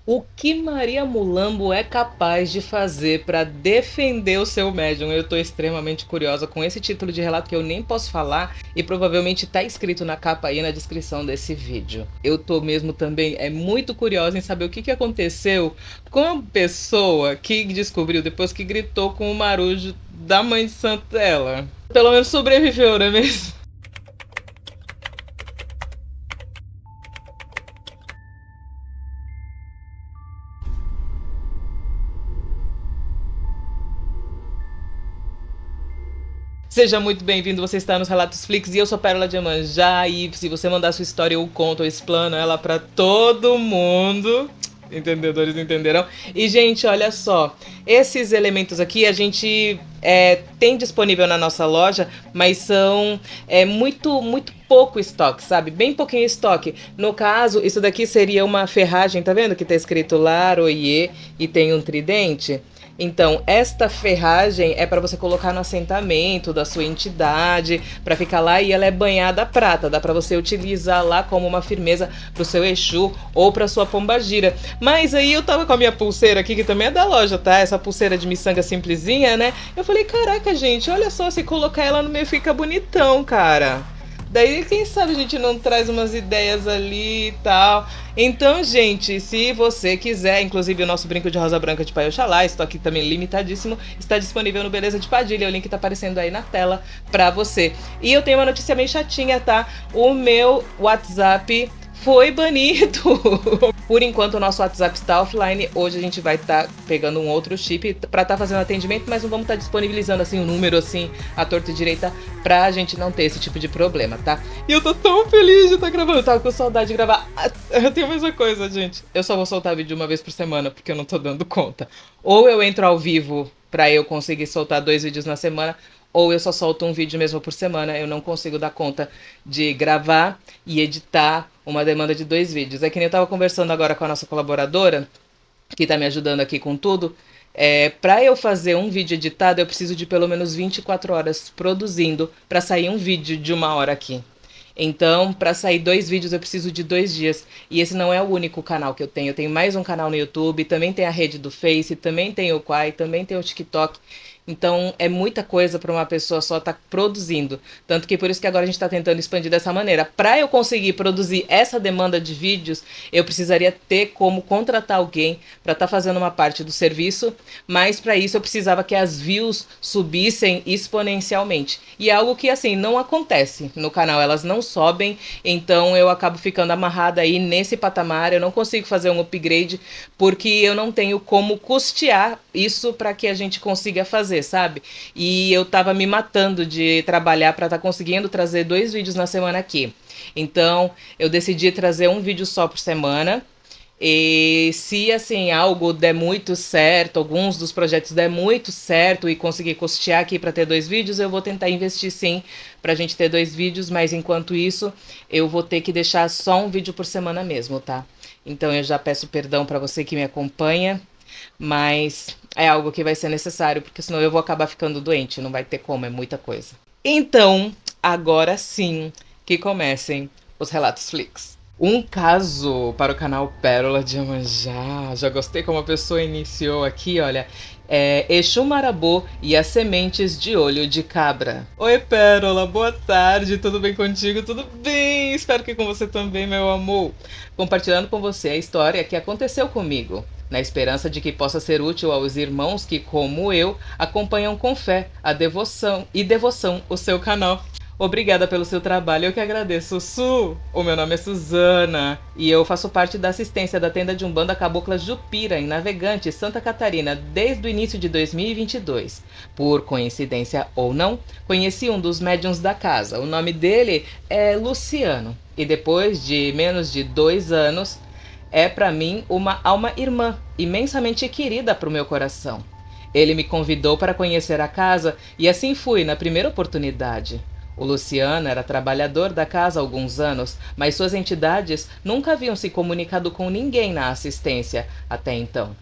O que Maria Mulambo é capaz de fazer para defender o seu médium? Eu estou extremamente curiosa com esse título de relato que eu nem posso falar e provavelmente está escrito na capa aí na descrição desse vídeo. Eu tô mesmo também muito curiosa em saber o que aconteceu com a pessoa que descobriu depois que gritou com o marujo da mãe de santo dela. Pelo menos sobreviveu, não é mesmo? Seja muito bem-vindo, você está nos Relatos Flix e eu sou Pérola de Iemanjá e se você mandar sua história eu conto, eu explano ela para todo mundo. Entendedores entenderão. E, gente, olha só. Esses elementos aqui a gente tem disponível na nossa loja, mas são muito pouco estoque, sabe? Bem pouquinho estoque. No caso, isso daqui seria uma ferragem, tá vendo que tá escrito Laroie e tem um tridente? Então, esta ferragem é para você colocar no assentamento da sua entidade, para ficar lá e ela é banhada a prata, dá para você utilizar lá como uma firmeza para o seu Exu ou para sua pombagira. Mas aí eu tava com a minha pulseira aqui, que também é da loja, tá? Essa pulseira de miçanga simplesinha, né? Eu falei, caraca, gente, olha só, se colocar ela no meio fica bonitão, cara. Daí, quem sabe a gente não traz umas ideias ali e tal. Então, gente, se você quiser, inclusive o nosso brinco de rosa branca de Pai Oxalá, estoque também limitadíssimo, está disponível no Beleza de Padilha. O link tá aparecendo aí na tela pra você. E eu tenho uma notícia meio chatinha, tá? O meu WhatsApp foi banido. Por enquanto o nosso WhatsApp está offline. Hoje a gente vai estar pegando um outro chip para estar fazendo atendimento, mas não vamos estar disponibilizando assim um número assim à torta e direita pra gente não ter esse tipo de problema, tá? E eu tô tão feliz de estar gravando. Eu tava com saudade de gravar. Eu tenho a mesma coisa, gente. Eu só vou soltar vídeo uma vez por semana porque eu não tô dando conta. Ou eu entro ao vivo pra eu conseguir soltar 2 vídeos na semana, ou eu só solto um vídeo mesmo por semana. Eu não consigo dar conta de gravar e editar uma demanda de 2 vídeos. É que nem eu tava conversando agora com a nossa colaboradora, que tá me ajudando aqui com tudo. Para eu fazer um vídeo editado, eu preciso de pelo menos 24 horas produzindo para sair um vídeo de 1 hora aqui. Então, para sair 2 vídeos, eu preciso de 2 dias. E esse não é o único canal que eu tenho. Eu tenho mais um canal no YouTube, também tem a rede do Face, também tem o Quai, também tem o TikTok. Então, é muita coisa para uma pessoa só estar produzindo. Tanto que por isso que agora a gente está tentando expandir dessa maneira. Para eu conseguir produzir essa demanda de vídeos, eu precisaria ter como contratar alguém para estar fazendo uma parte do serviço, mas para isso eu precisava que as views subissem exponencialmente. E é algo que, assim, não acontece no canal. Elas não sobem, então eu acabo ficando amarrada aí nesse patamar. Eu não consigo fazer um upgrade porque eu não tenho como custear isso para que a gente consiga fazer, sabe? E eu tava me matando de trabalhar para estar conseguindo trazer 2 vídeos na semana aqui. Então, eu decidi trazer um vídeo só por semana. E se assim algo der muito certo, alguns dos projetos der muito certo e conseguir custear aqui para ter 2 vídeos, eu vou tentar investir sim para a gente ter 2 vídeos, mas enquanto isso eu vou ter que deixar só um vídeo por semana mesmo, tá? Então eu já peço perdão para você que me acompanha, mas é algo que vai ser necessário, porque senão eu vou acabar ficando doente, não vai ter como, é muita coisa. Então, agora sim, que comecem os Relatos Flix. Um caso para o canal Pérola de Iemanjá. Já gostei como a pessoa iniciou aqui, olha. Exu Marabô e as sementes de olho de cabra. Oi, Pérola, boa tarde, tudo bem contigo? Tudo bem? Espero que com você também, meu amor. Compartilhando com você a história que aconteceu comigo, na esperança de que possa ser útil aos irmãos que, como eu, acompanham com fé a devoção o seu canal. Obrigada pelo seu trabalho, eu que agradeço. Su, o meu nome é Suzana e eu faço parte da assistência da tenda de Umbanda Cabocla Jupira, em Navegante, Santa Catarina, desde o início de 2022. Por coincidência ou não, conheci um dos médiuns da casa. O nome dele é Luciano e depois de menos de 2 anos, é para mim uma alma irmã, imensamente querida para o meu coração. Ele me convidou para conhecer a casa e assim fui na primeira oportunidade. O Luciano era trabalhador da casa há alguns anos, mas suas entidades nunca haviam se comunicado com ninguém na assistência até então.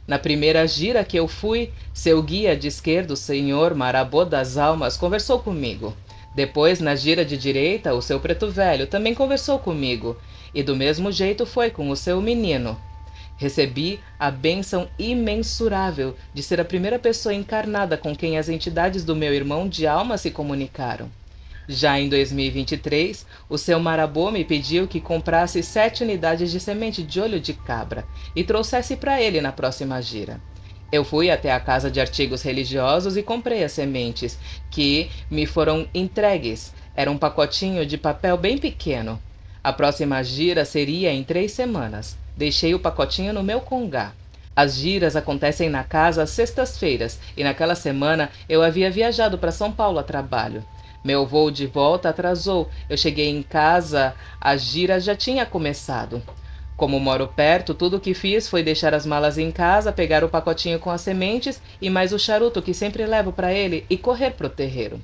Na primeira gira que eu fui, seu guia de esquerda, o senhor Marabô das Almas, conversou comigo. Depois, na gira de direita, o seu preto velho também conversou comigo. E do mesmo jeito foi com o seu menino. Recebi a bênção imensurável de ser a primeira pessoa encarnada com quem as entidades do meu irmão de alma se comunicaram. Já em 2023, o seu Marabô me pediu que comprasse 7 unidades de semente de olho de cabra e trouxesse para ele na próxima gira. Eu fui até a casa de artigos religiosos e comprei as sementes, que me foram entregues. Era um pacotinho de papel bem pequeno. A próxima gira seria em 3 semanas. Deixei o pacotinho no meu congá. As giras acontecem na casa às sextas-feiras e naquela semana eu havia viajado para São Paulo a trabalho. Meu voo de volta atrasou. Eu cheguei em casa, a gira já tinha começado. Como moro perto, tudo o que fiz foi deixar as malas em casa, pegar o pacotinho com as sementes e mais o charuto que sempre levo para ele e correr pro terreiro.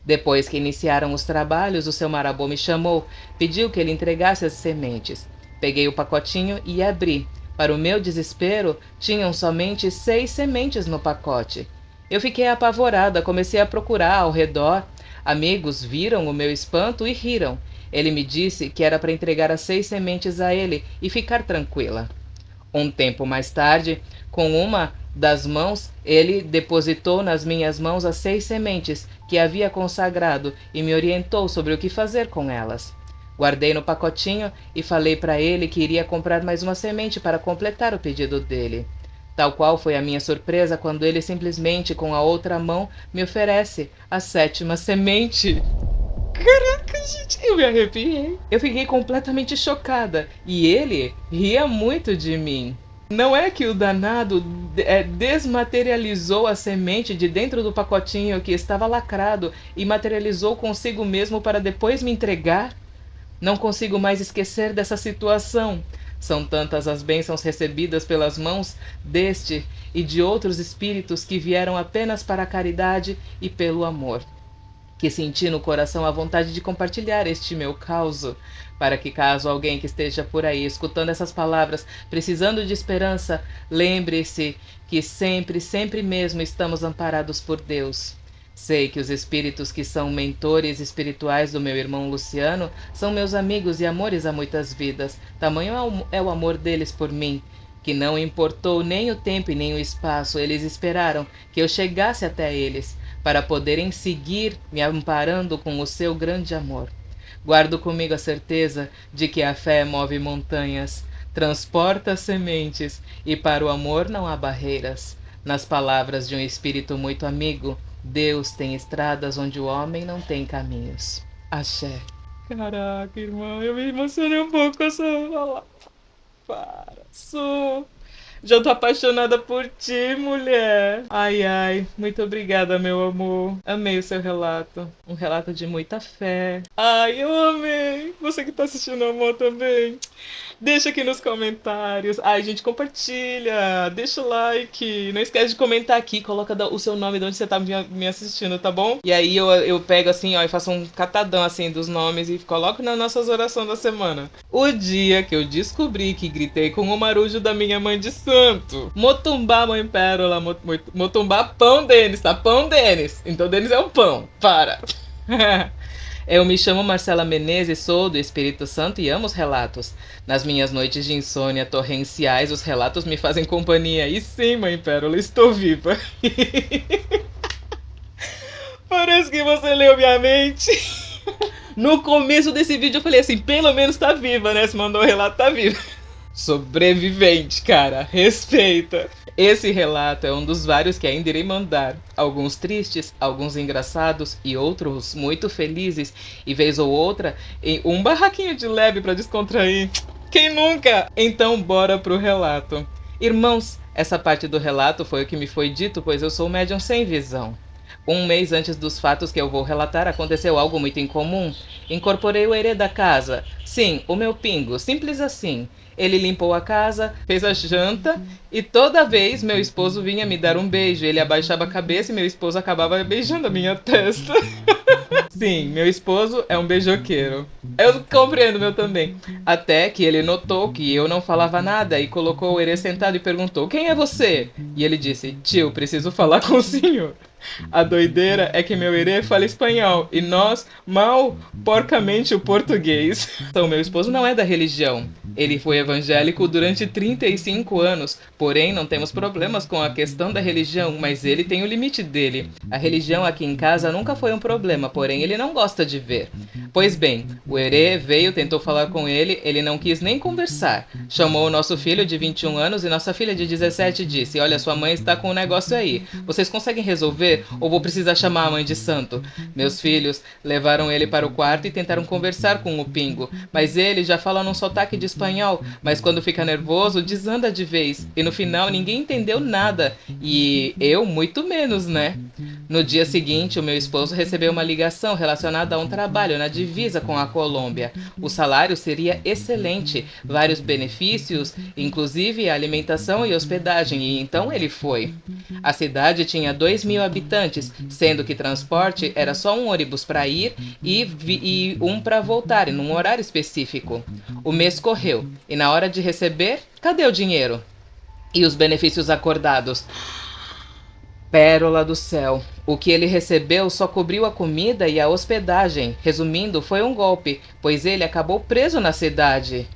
Depois que iniciaram os trabalhos, o seu Marabô me chamou, pediu que ele entregasse as sementes. Peguei o pacotinho e abri. Para o meu desespero, tinham somente 6 sementes no pacote. Eu fiquei apavorada, comecei a procurar ao redor. Amigos viram o meu espanto e riram. Ele me disse que era para entregar as 6 sementes a ele e ficar tranquila. Um tempo mais tarde, com uma das mãos, ele depositou nas minhas mãos as 6 sementes que havia consagrado e me orientou sobre o que fazer com elas. Guardei no pacotinho e falei para ele que iria comprar mais uma semente para completar o pedido dele. Tal qual foi a minha surpresa quando ele simplesmente, com a outra mão, me oferece a 7ª semente. Caraca, gente, eu me arrepiei. Eu fiquei completamente chocada e ele ria muito de mim. Não é que o danado desmaterializou a semente de dentro do pacotinho que estava lacrado e materializou consigo mesmo para depois me entregar? Não consigo mais esquecer dessa situação. São tantas as bênçãos recebidas pelas mãos deste e de outros espíritos que vieram apenas para a caridade e pelo amor, que senti no coração a vontade de compartilhar este meu caos, para que caso alguém que esteja por aí escutando essas palavras, precisando de esperança, lembre-se que sempre, sempre mesmo estamos amparados por Deus. Sei que os espíritos que são mentores espirituais do meu irmão Luciano são meus amigos e amores há muitas vidas. Tamanho é o amor deles por mim, que não importou nem o tempo e nem o espaço, eles esperaram que eu chegasse até eles, para poderem seguir me amparando com o seu grande amor. Guardo comigo a certeza de que a fé move montanhas, transporta sementes e para o amor não há barreiras. Nas palavras de um espírito muito amigo, Deus tem estradas onde o homem não tem caminhos. Axé. Caraca, irmã, eu me emocionei um pouco com essa palavra. Para, sou. Já tô apaixonada por ti, mulher. Ai, ai, muito obrigada, meu amor. Amei o seu relato. Um relato de muita fé. Ai, eu amei. Você que tá assistindo, amor, também. Deixa aqui nos comentários. Ai, gente, compartilha. Deixa o like. Não esquece de comentar aqui. Coloca o seu nome de onde você tá me assistindo, tá bom? E aí eu pego assim, ó, e faço um catadão assim dos nomes e coloco nas nossas orações da semana. O dia que eu descobri que gritei com o marujo da minha mãe de santo. Motumbá, mãe pérola. Motumbá, pão Denis, tá? Pão Denis. Então Denis é um pão. Para. Eu me chamo Marcela Menezes, sou do Espírito Santo e amo os relatos. Nas minhas noites de insônia torrenciais, os relatos me fazem companhia. E sim, mãe pérola, estou viva. Parece que você leu minha mente. No começo desse vídeo eu falei assim, pelo menos tá viva, né? Se mandou o relato, tá viva. Sobrevivente, cara. Respeita. Esse relato é um dos vários que ainda irei mandar. Alguns tristes, alguns engraçados e outros muito felizes. E vez ou outra, em um barraquinho de leve pra descontrair. Quem nunca? Então bora pro relato. Irmãos, essa parte do relato foi o que me foi dito, pois eu sou médium sem visão. Um mês antes dos fatos que eu vou relatar, aconteceu algo muito incomum. Incorporei o herê da casa. Sim, o meu pingo, simples assim. Ele limpou a casa, fez a janta e toda vez meu esposo vinha me dar um beijo. Ele abaixava a cabeça e meu esposo acabava beijando a minha testa. Sim, meu esposo é um beijoqueiro. Eu compreendo, meu também. Até que ele notou que eu não falava nada e colocou o herê sentado e perguntou: quem é você? E ele disse: tio, preciso falar com o senhor. A doideira é que meu herê fala espanhol e nós, mal, porcamente, o português. Então, meu esposo não é da religião. Ele foi evangélico durante 35 anos, porém não temos problemas com a questão da religião, mas ele tem o limite dele. A religião aqui em casa nunca foi um problema, porém ele não gosta de ver. Pois bem, o Herê veio, tentou falar com ele não quis nem conversar. Chamou o nosso filho de 21 anos e nossa filha de 17 e disse: olha, sua mãe está com um negócio aí. Vocês conseguem resolver ou vou precisar chamar a mãe de santo? Meus filhos levaram ele para o quarto e tentaram conversar com o Pingo, mas ele já fala num sotaque de espanhol, mas quando fica nervoso desanda de vez. E no final ninguém entendeu nada, e eu muito menos, né? No dia seguinte, o meu esposo recebeu uma ligação relacionada a um trabalho na divisa com a Colômbia. O salário seria excelente, vários benefícios, inclusive alimentação e hospedagem, e então ele foi. A cidade tinha 2.000 habitantes, sendo que transporte era só um ônibus para ir e um para voltar, num horário específico. O mês correu, e na hora de receber, cadê o dinheiro? E os benefícios acordados? Pérola do céu. O que ele recebeu só cobriu a comida e a hospedagem. Resumindo, foi um golpe, pois ele acabou preso na cidade.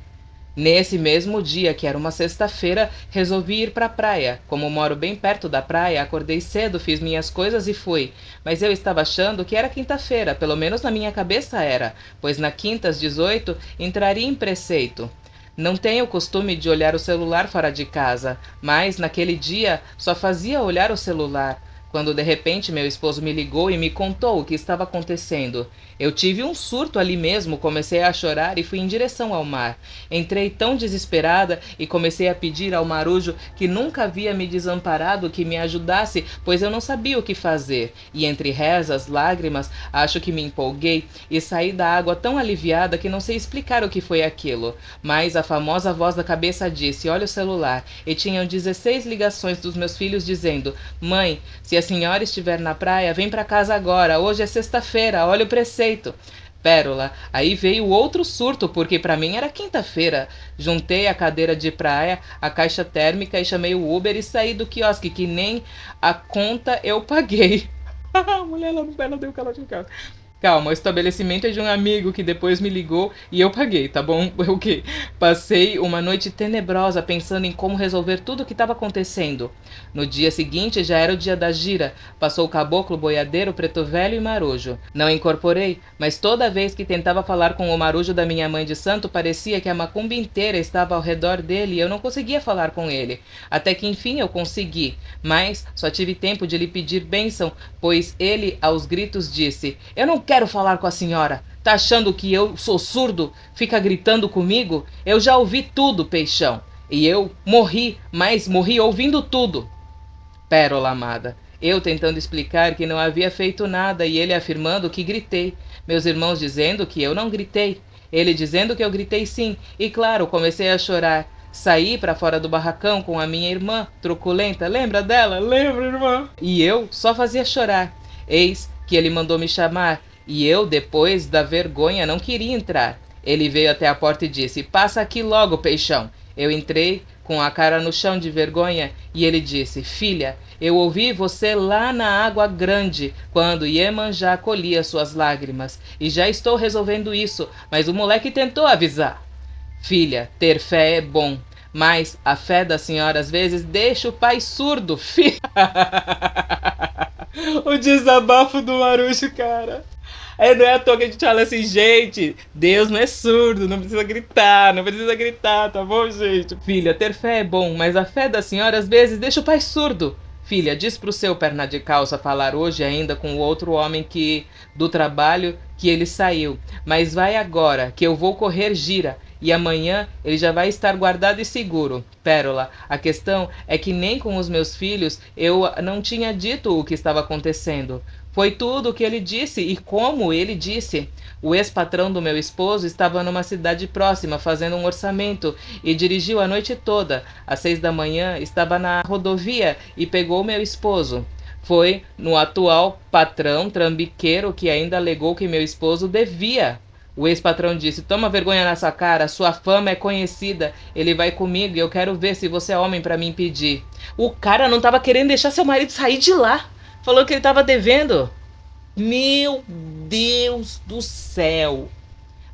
Nesse mesmo dia, que era uma sexta-feira, resolvi ir para a praia. Como moro bem perto da praia, acordei cedo, fiz minhas coisas e fui. Mas eu estava achando que era quinta-feira, pelo menos na minha cabeça era, pois na quinta às 18 entraria em preceito. Não tenho o costume de olhar o celular fora de casa, mas naquele dia só fazia olhar o celular, quando de repente meu esposo me ligou e me contou o que estava acontecendo. Eu tive um surto ali mesmo, comecei a chorar e fui em direção ao mar. Entrei tão desesperada e comecei a pedir ao marujo, que nunca havia me desamparado, que me ajudasse, pois eu não sabia o que fazer. E entre rezas, lágrimas, acho que me empolguei e saí da água tão aliviada que não sei explicar o que foi aquilo. Mas a famosa voz da cabeça disse: olha o celular. E tinham 16 ligações dos meus filhos dizendo: mãe, se a senhora estiver na praia, vem para casa agora, hoje é sexta-feira, olha o preceito. Pérola, aí veio outro surto, porque para mim era quinta-feira. Juntei a cadeira de praia, a caixa térmica e chamei o Uber e saí do quiosque, que nem a conta eu paguei. A mulher lá no pé, ela deu calote em casa. Calma, o estabelecimento é de um amigo que depois me ligou e eu paguei, tá bom? O quê? Passei uma noite tenebrosa pensando em como resolver tudo o que estava acontecendo. No dia seguinte já era o dia da gira. Passou o caboclo, boiadeiro, preto velho e marujo. Não incorporei, mas toda vez que tentava falar com o marujo da minha mãe de santo, parecia que a macumba inteira estava ao redor dele e eu não conseguia falar com ele. Até que enfim eu consegui, mas só tive tempo de lhe pedir bênção, pois ele aos gritos disse: eu não quero falar com a senhora. Tá achando que eu sou surdo? Fica gritando comigo? Eu já ouvi tudo, peixão. E eu morri, mas morri ouvindo tudo. Pérola amada. Eu tentando explicar que não havia feito nada e ele afirmando que gritei. Meus irmãos dizendo que eu não gritei. Ele dizendo que eu gritei sim. E claro, comecei a chorar. Saí para fora do barracão com a minha irmã, truculenta. Lembra dela? Lembra, irmã? E eu só fazia chorar. Eis que ele mandou me chamar. E eu, depois da vergonha, não queria entrar. Ele veio até a porta e disse: passa aqui logo, peixão. Eu entrei com a cara no chão de vergonha e ele disse: filha, eu ouvi você lá na Água Grande, quando Iemanjá colhia suas lágrimas. E já estou resolvendo isso, mas o moleque tentou avisar. Filha, ter fé é bom, mas a fé da senhora às vezes deixa o pai surdo, filha. O desabafo do Marujo, cara. Aí não é à toa que a gente fala assim, gente, Deus não é surdo, não precisa gritar, tá bom, gente? Filha, ter fé é bom, mas a fé da senhora às vezes deixa o pai surdo. Filha, diz pro seu perna de calça falar hoje ainda com o outro homem do trabalho que ele saiu. Mas vai agora, que eu vou correr gira. E amanhã ele já vai estar guardado e seguro. Pérola, a questão é que nem com os meus filhos eu não tinha dito o que estava acontecendo. Foi tudo o que ele disse e como ele disse. O ex-patrão do meu esposo estava numa cidade próxima fazendo um orçamento e dirigiu a noite toda. Às 6 da manhã estava na rodovia e pegou meu esposo. Foi no atual patrão trambiqueiro que ainda alegou que meu esposo devia. O ex-patrão disse: toma vergonha nessa cara, sua fama é conhecida, ele vai comigo e eu quero ver se você é homem para me impedir. O cara não estava querendo deixar seu marido sair de lá. Falou que ele estava devendo. Meu Deus do céu.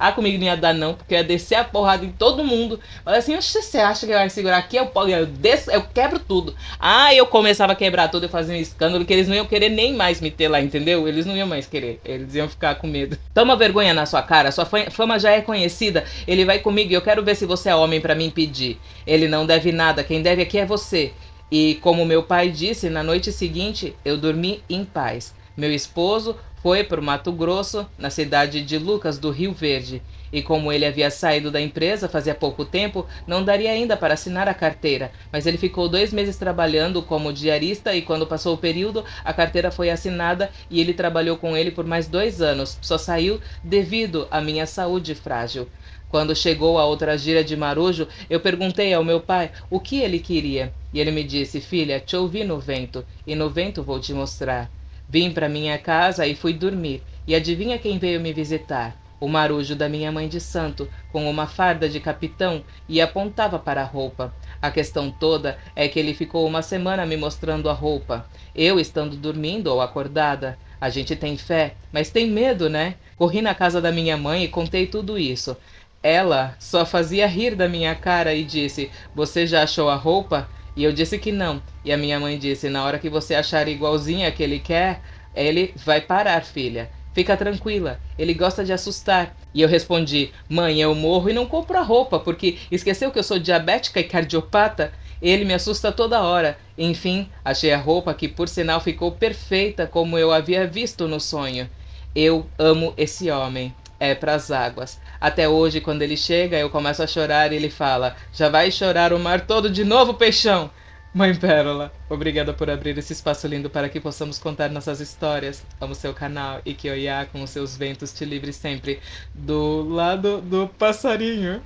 Ah, comigo não ia dar não, porque eu ia descer a porrada em todo mundo. Falei assim, oxe, você acha que vai segurar aqui? Eu desço, eu quebro tudo. Ah, eu começava a quebrar tudo, eu fazia um escândalo que eles não iam querer nem mais me ter lá, entendeu? Eles não iam mais querer, eles iam ficar com medo. Toma vergonha na sua cara, sua fama já é conhecida. Ele vai comigo e eu quero ver se você é homem pra me impedir. Ele não deve nada, quem deve aqui é você. E como meu pai disse, na noite seguinte eu dormi em paz. Meu esposo foi para o Mato Grosso, na cidade de Lucas do Rio Verde. E como ele havia saído da empresa fazia pouco tempo, não daria ainda para assinar a carteira. Mas ele ficou 2 meses trabalhando como diarista e quando passou o período, a carteira foi assinada e ele trabalhou com ele por mais 2 anos. Só saiu devido à minha saúde frágil. Quando chegou a outra gira de marujo, eu perguntei ao meu pai o que ele queria. E ele me disse, filha, te ouvi no vento, e no vento vou te mostrar. Vim para minha casa e fui dormir. E adivinha quem veio me visitar? O marujo da minha mãe de santo, com uma farda de capitão, e apontava para a roupa. A questão toda é que ele ficou 1 semana me mostrando a roupa. Eu estando dormindo ou acordada. A gente tem fé, mas tem medo, né? Corri na casa da minha mãe e contei tudo isso. Ela só fazia rir da minha cara e disse, você já achou a roupa? E eu disse que não. E a minha mãe disse, na hora que você achar igualzinha a que ele quer, ele vai parar, filha. Fica tranquila, ele gosta de assustar. E eu respondi, mãe, eu morro e não compro a roupa, porque esqueceu que eu sou diabética e cardiopata? Ele me assusta toda hora. Enfim, achei a roupa que por sinal ficou perfeita como eu havia visto no sonho. Eu amo esse homem. É pras águas. Até hoje, quando ele chega, eu começo a chorar e ele fala, já vai chorar o mar todo de novo, peixão? Mãe Pérola, obrigada por abrir esse espaço lindo para que possamos contar nossas histórias. Amo seu canal e que Oiá com os seus ventos te livre sempre do lado do passarinho.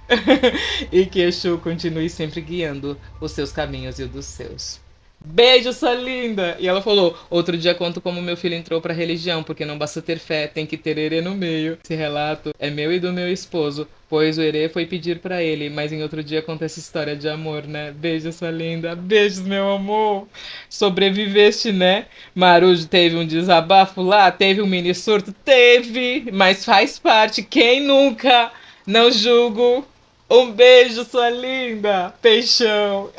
E que Exu continue sempre guiando os seus caminhos e os dos seus. Beijo, sua linda! E ela falou, outro dia conto como meu filho entrou pra religião, porque não basta ter fé, tem que ter herê no meio. Esse relato é meu e do meu esposo, pois o herê foi pedir pra ele, mas em outro dia conta essa história de amor, né? Beijo, sua linda! Beijos, meu amor! Sobreviveste, né? Marujo teve um desabafo lá, teve um mini surto? Teve! Mas faz parte, quem nunca? Não julgo! Um beijo, sua linda! Peixão!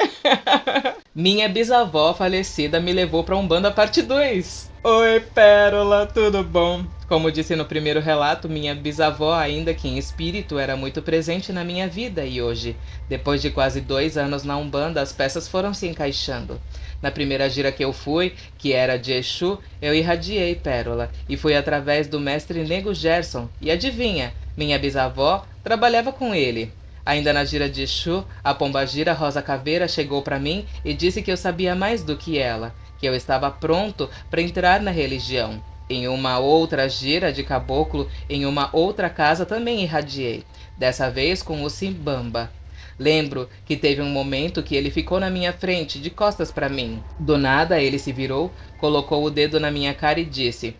Minha bisavó falecida me levou para Umbanda parte 2. Oi, Pérola, tudo bom? Como disse no primeiro relato, minha bisavó, ainda que em espírito, era muito presente na minha vida e hoje, depois de quase 2 anos na Umbanda, as peças foram se encaixando. Na primeira gira que eu fui, que era de Exu, eu irradiei Pérola e foi através do mestre Nego Gerson. E adivinha, minha bisavó trabalhava com ele. Ainda na gira de Exu, a pombagira Rosa Caveira chegou para mim e disse que eu sabia mais do que ela, que eu estava pronto para entrar na religião. Em uma outra gira de caboclo, em uma outra casa também irradiei, dessa vez com o Simbamba. Lembro que teve um momento que ele ficou na minha frente, de costas para mim. Do nada ele se virou, colocou o dedo na minha cara e disse...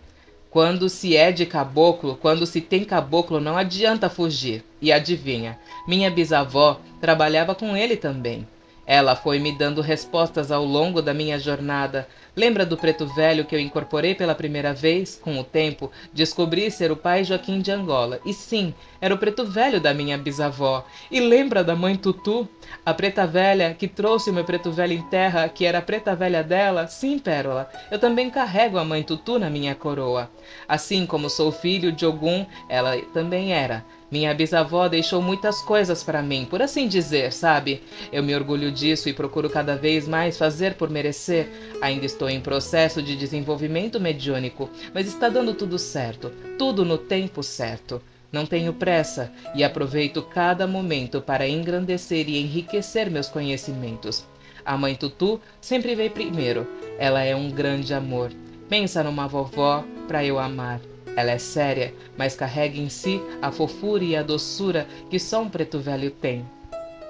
Quando se é de caboclo, quando se tem caboclo, não adianta fugir. E adivinha, minha bisavó trabalhava com ele também. Ela foi me dando respostas ao longo da minha jornada. Lembra do preto velho que eu incorporei pela primeira vez? Com o tempo, descobri ser o pai Joaquim de Angola. E sim, era o preto velho da minha bisavó. E lembra da mãe Tutu? A preta velha que trouxe o meu preto velho em terra, que era a preta velha dela? Sim, Pérola, eu também carrego a mãe Tutu na minha coroa. Assim como sou filho de Ogum, ela também era. Minha bisavó deixou muitas coisas para mim, por assim dizer, sabe? Eu me orgulho disso e procuro cada vez mais fazer por merecer. Ainda estou em processo de desenvolvimento mediúnico, mas está dando tudo certo, tudo no tempo certo. Não tenho pressa e aproveito cada momento para engrandecer e enriquecer meus conhecimentos. A mãe Tutu sempre veio primeiro. Ela é um grande amor. Pensa numa vovó para eu amar. Ela é séria, mas carrega em si a fofura e a doçura que só um preto velho tem.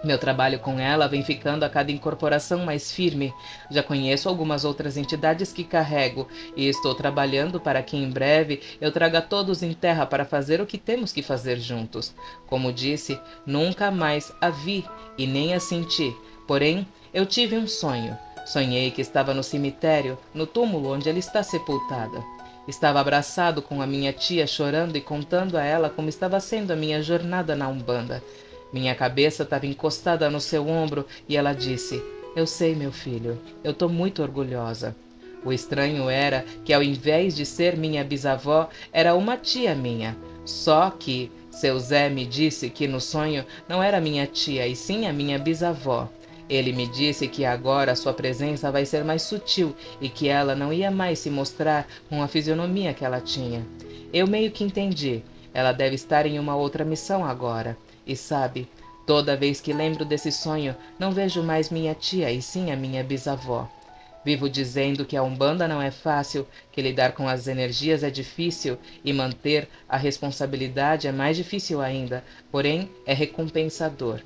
Meu trabalho com ela vem ficando a cada incorporação mais firme. Já conheço algumas outras entidades que carrego e estou trabalhando para que em breve eu traga todos em terra para fazer o que temos que fazer juntos. Como disse, nunca mais a vi e nem a senti. Porém, eu tive um sonho. Sonhei que estava no cemitério, no túmulo onde ela está sepultada. Estava abraçado com a minha tia, chorando e contando a ela como estava sendo a minha jornada na Umbanda. Minha cabeça estava encostada no seu ombro e ela disse: Eu sei, meu filho, eu estou muito orgulhosa. O estranho era que, ao invés de ser minha bisavó, era uma tia minha. Só que seu Zé me disse que no sonho não era minha tia, e sim a minha bisavó. Ele me disse que agora sua presença vai ser mais sutil e que ela não ia mais se mostrar com a fisionomia que ela tinha. Eu meio que entendi. Ela deve estar em uma outra missão agora. E sabe, toda vez que lembro desse sonho, não vejo mais minha tia e sim a minha bisavó. Vivo dizendo que a Umbanda não é fácil, que lidar com as energias é difícil e manter a responsabilidade é mais difícil ainda, porém é recompensador.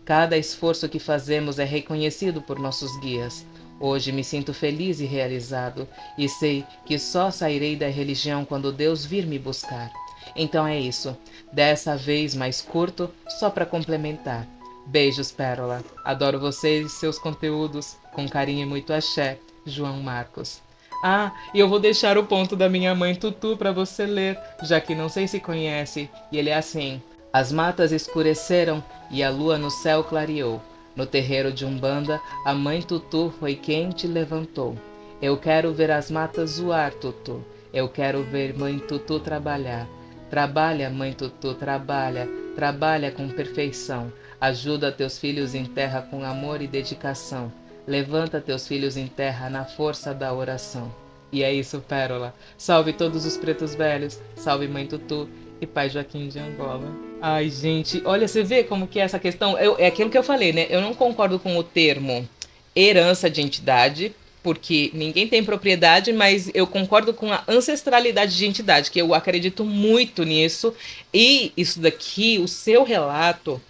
Cada esforço que fazemos é reconhecido por nossos guias. Hoje me sinto feliz e realizado, e sei que só sairei da religião quando Deus vir me buscar. Então é isso, dessa vez mais curto, só para complementar. Beijos, Pérola. Adoro vocês e seus conteúdos. Com carinho e muito axé, João Marcos. Ah, e eu vou deixar o ponto da minha mãe Tutu para você ler, já que não sei se conhece, e ele é assim: As matas escureceram e a lua no céu clareou. No terreiro de Umbanda, a mãe Tutu foi quem te levantou. Eu quero ver as matas zoar, Tutu. Eu quero ver mãe Tutu trabalhar. Trabalha, mãe Tutu, trabalha. Trabalha com perfeição. Ajuda teus filhos em terra com amor e dedicação. Levanta teus filhos em terra na força da oração. E é isso, Pérola. Salve todos os pretos velhos. Salve mãe Tutu e pai Joaquim de Angola. Ai, gente, olha, você vê como que é essa questão? É aquilo que eu falei, né? Eu não concordo com o termo herança de entidade, porque ninguém tem propriedade, mas eu concordo com a ancestralidade de entidade, que eu acredito muito nisso. E isso daqui, o seu relato,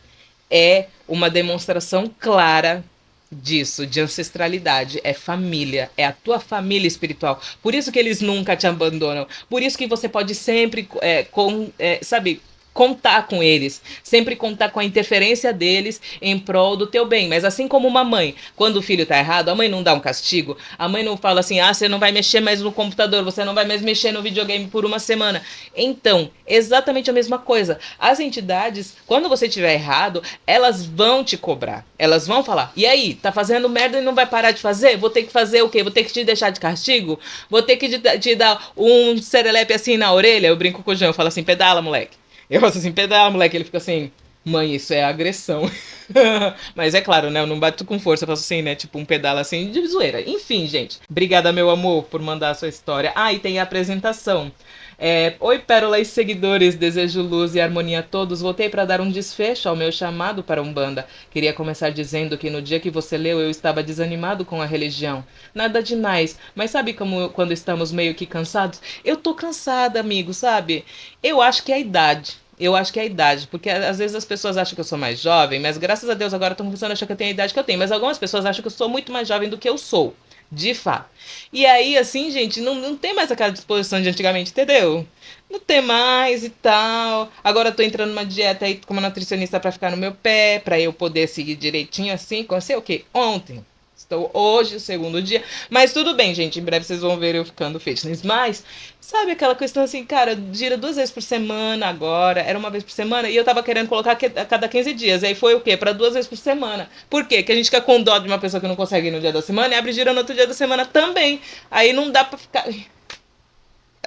é uma demonstração clara disso, de ancestralidade, é família, é a tua família espiritual. Por isso que eles nunca te abandonam. Por isso que você pode sempre, sabe, contar com eles, sempre contar com a interferência deles em prol do teu bem. Mas assim como uma mãe, quando o filho tá errado, a mãe não dá um castigo, a mãe não fala assim: ah, você não vai mexer mais no computador, você não vai mais mexer no videogame por uma semana. Então, exatamente a mesma coisa. As entidades, quando você estiver errado, elas vão te cobrar, elas vão falar: e aí, tá fazendo merda e não vai parar de fazer? Vou ter que fazer o quê? Vou ter que te deixar de castigo? Vou ter que te dar um serelepe assim na orelha? Eu brinco com o João, eu falo assim: pedala, moleque. Eu faço assim: pedala, moleque. Ele fica assim: mãe, isso é agressão. Mas é claro, né? Eu não bato com força. Eu faço assim, né? Tipo um pedala assim de zoeira. Enfim, gente. Obrigada, meu amor, por mandar a sua história. Ah, e tem a apresentação. Oi, Pérola e seguidores. Desejo luz e harmonia a todos. Voltei para dar um desfecho ao meu chamado para Umbanda. Queria começar dizendo que no dia que você leu eu estava desanimado com a religião. Nada demais. Mas sabe como quando estamos meio que cansados? Eu tô cansada, amigo, sabe? Eu acho que é a idade. Eu acho que é a idade, porque às vezes as pessoas acham que eu sou mais jovem, mas graças a Deus agora estão começando a achar que eu tenho a idade que eu tenho. Mas algumas pessoas acham que eu sou muito mais jovem do que eu sou, de fato. E aí, assim, gente, não tem mais aquela disposição de antigamente, entendeu? Não tem mais e tal. Agora eu tô entrando numa dieta aí como nutricionista pra ficar no meu pé, pra eu poder seguir direitinho assim, com sei o quê? Ontem. Estou hoje, o segundo dia. Mas tudo bem, gente. Em breve vocês vão ver eu ficando fitness. Mas, sabe aquela questão assim, cara, gira 2 vezes por semana agora. Era uma vez por semana. E eu tava querendo colocar a cada 15 dias. Aí foi o quê? Pra 2 vezes por semana. Por quê? Que a gente fica com dó de uma pessoa que não consegue ir no dia da semana e abre gira no outro dia da semana também. Aí não dá pra ficar.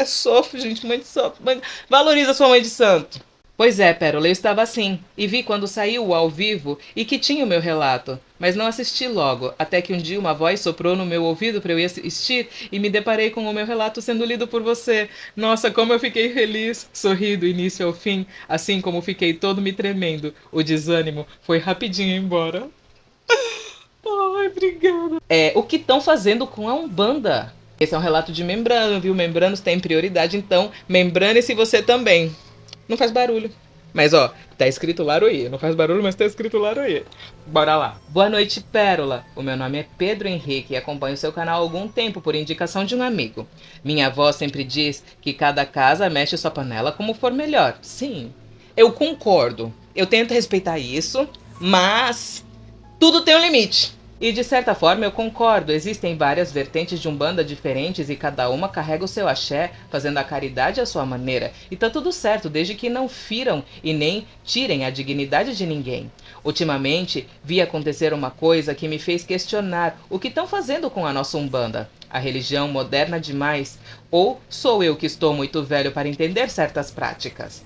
Sofro, gente. Mãe de sofre. Valoriza sua mãe de santo. Pois é, Pérola, eu estava assim, e vi quando saiu o ao vivo e que tinha o meu relato, mas não assisti logo, até que um dia uma voz soprou no meu ouvido para eu ir assistir e me deparei com o meu relato sendo lido por você. Nossa, como eu fiquei feliz, sorri do início ao fim, assim como fiquei todo me tremendo. O desânimo foi rapidinho embora. Ai, obrigada. O que estão fazendo com a Umbanda? Esse é um relato de membrano, viu? Membranos têm prioridade, então membrane-se você também. Não faz barulho. Mas, ó, tá escrito Laroie. Não faz barulho, mas tá escrito Laroie. Bora lá. Boa noite, Pérola. O meu nome é Pedro Henrique e acompanho o seu canal há algum tempo por indicação de um amigo. Minha avó sempre diz que cada casa mexe sua panela como for melhor. Sim, eu concordo. Eu tento respeitar isso, mas tudo tem um limite. E de certa forma eu concordo, existem várias vertentes de Umbanda diferentes e cada uma carrega o seu axé, fazendo a caridade à sua maneira. E tá tudo certo, desde que não firam e nem tirem a dignidade de ninguém. Ultimamente, vi acontecer uma coisa que me fez questionar o que estão fazendo com a nossa Umbanda. A religião moderna demais? Ou sou eu que estou muito velho para entender certas práticas?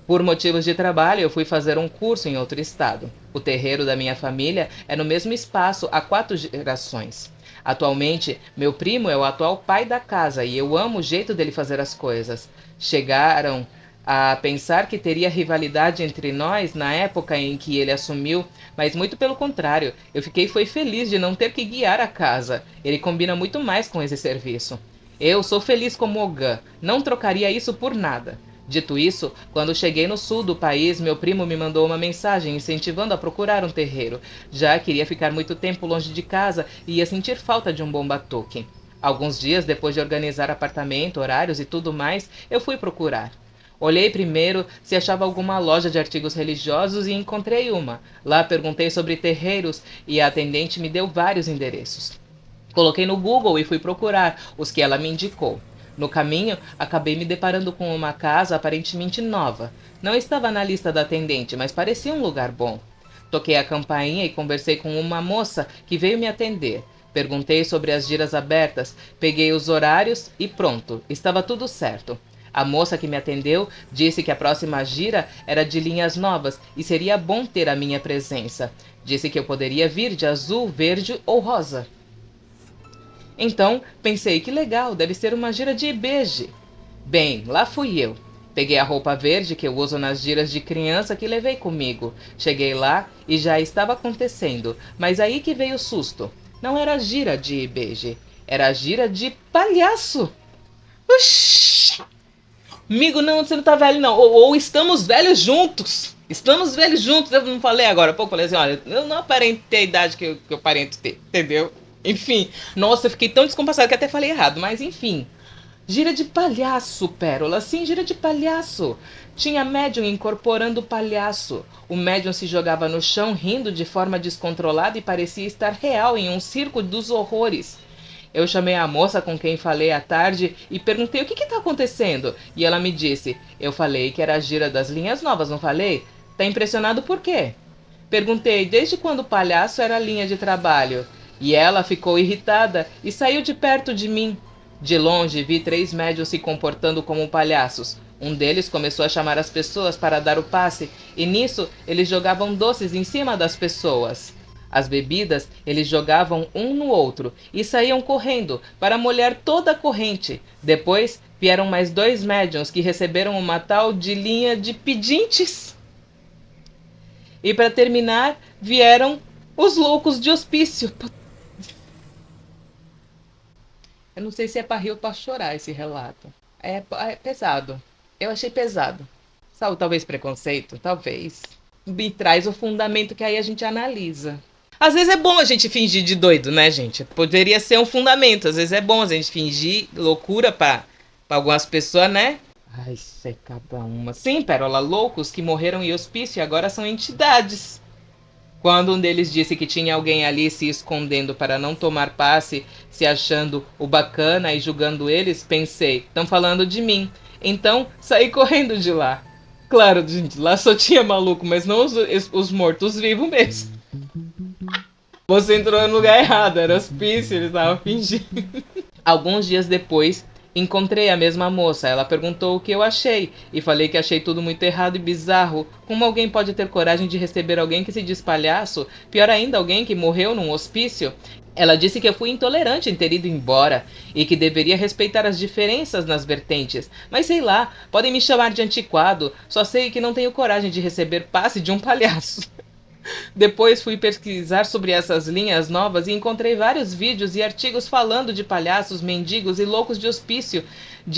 Por motivos de trabalho, eu fui fazer um curso em outro estado. O terreiro da minha família é no mesmo espaço há 4 gerações. Atualmente, meu primo é o atual pai da casa e eu amo o jeito dele fazer as coisas. Chegaram a pensar que teria rivalidade entre nós na época em que ele assumiu, mas muito pelo contrário, eu foi feliz de não ter que guiar a casa. Ele combina muito mais com esse serviço. Eu sou feliz como Ogã, não trocaria isso por nada. Dito isso, quando cheguei no sul do país, meu primo me mandou uma mensagem incentivando a procurar um terreiro. Já queria ficar muito tempo longe de casa e ia sentir falta de um bom batuque. Alguns dias depois de organizar apartamento, horários e tudo mais, eu fui procurar. Olhei primeiro se achava alguma loja de artigos religiosos e encontrei uma. Lá perguntei sobre terreiros e a atendente me deu vários endereços. Coloquei no Google e fui procurar os que ela me indicou. No caminho, acabei me deparando com uma casa aparentemente nova. Não estava na lista da atendente, mas parecia um lugar bom. Toquei a campainha e conversei com uma moça que veio me atender. Perguntei sobre as giras abertas, peguei os horários e pronto, estava tudo certo. A moça que me atendeu disse que a próxima gira era de linhas novas e seria bom ter a minha presença. Disse que eu poderia vir de azul, verde ou rosa. Então, pensei que legal, deve ser uma gira de Ibeje. Bem, lá fui eu. Peguei a roupa verde que eu uso nas giras de criança que levei comigo. Cheguei lá e já estava acontecendo, mas aí que veio o susto. Não era gira de Ibeje, era gira de palhaço. Oxi! Amigo, não, você não tá velho não. Ou estamos velhos juntos. Estamos velhos juntos. Eu não falei agora há pouco, falei assim, olha, eu não aparentei a idade que eu aparento ter, entendeu? Enfim, nossa, eu fiquei tão descompassada que até falei errado, mas enfim. Gira de palhaço, Pérola, sim, gira de palhaço. Tinha médium incorporando o palhaço. O médium se jogava no chão rindo de forma descontrolada e parecia estar real em um circo dos horrores. Eu chamei a moça com quem falei à tarde e perguntei o que está acontecendo. E ela me disse, eu falei que era a gira das linhas novas, não falei? Tá impressionado por quê? Perguntei desde quando o palhaço era linha de trabalho. E ela ficou irritada e saiu de perto de mim. De longe vi 3 médiuns se comportando como palhaços. Um deles começou a chamar as pessoas para dar o passe e nisso eles jogavam doces em cima das pessoas. As bebidas eles jogavam um no outro e saíam correndo para molhar toda a corrente. Depois vieram mais 2 médiuns que receberam uma tal de linha de pedintes. E para terminar vieram os loucos de hospício. Eu não sei se é para rir ou para chorar esse relato. É pesado. Eu achei pesado. Sabe, talvez preconceito? Talvez. Me traz o fundamento que aí a gente analisa. Às vezes é bom a gente fingir de doido, né, gente? Poderia ser um fundamento. Às vezes é bom a gente fingir loucura para algumas pessoas, né? Ai, isso é cada uma. Sim, Pérola, loucos que morreram em hospício e agora são entidades. Quando um deles disse que tinha alguém ali se escondendo para não tomar passe, se achando o bacana e julgando eles, pensei, estão falando de mim. Então, saí correndo de lá. Claro, gente, lá só tinha maluco, mas não os mortos-vivos mesmo. Você entrou no lugar errado, era hospício, eles estavam fingindo. Alguns dias depois, encontrei a mesma moça. Ela perguntou o que eu achei e falei que achei tudo muito errado e bizarro. Como alguém pode ter coragem de receber alguém que se diz palhaço? Pior ainda, alguém que morreu num hospício? Ela disse que eu fui intolerante em ter ido embora e que deveria respeitar as diferenças nas vertentes. Mas sei lá, podem me chamar de antiquado, só sei que não tenho coragem de receber passe de um palhaço. Depois fui pesquisar sobre essas linhas novas e encontrei vários vídeos e artigos falando de palhaços, mendigos e loucos de hospício,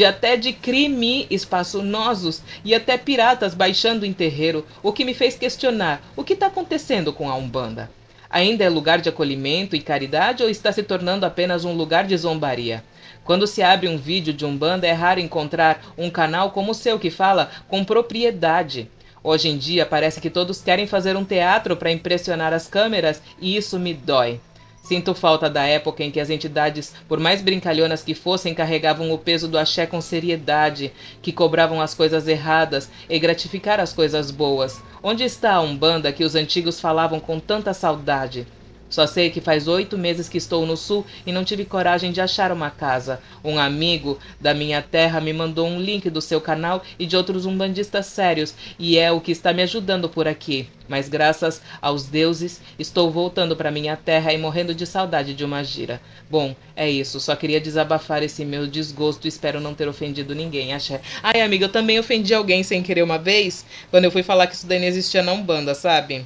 até de crime espaçosos e até piratas baixando em terreiro, o que me fez questionar o que está acontecendo com a Umbanda. Ainda é lugar de acolhimento e caridade ou está se tornando apenas um lugar de zombaria? Quando se abre um vídeo de Umbanda é raro encontrar um canal como o seu que fala com propriedade. Hoje em dia parece que todos querem fazer um teatro para impressionar as câmeras e isso me dói. Sinto falta da época em que as entidades, por mais brincalhonas que fossem, carregavam o peso do axé com seriedade, que cobravam as coisas erradas e gratificaram as coisas boas. Onde está a Umbanda que os antigos falavam com tanta saudade? Só sei que faz 8 meses que estou no sul e não tive coragem de achar uma casa. Um amigo da minha terra me mandou um link do seu canal e de outros umbandistas sérios, e é o que está me ajudando por aqui. Mas graças aos deuses, estou voltando para minha terra e morrendo de saudade de uma gira. Bom, é isso. Só queria desabafar esse meu desgosto e espero não ter ofendido ninguém. Axé. Ai, amiga, eu também ofendi alguém sem querer uma vez, quando eu fui falar que isso daí não existia na Umbanda, sabe?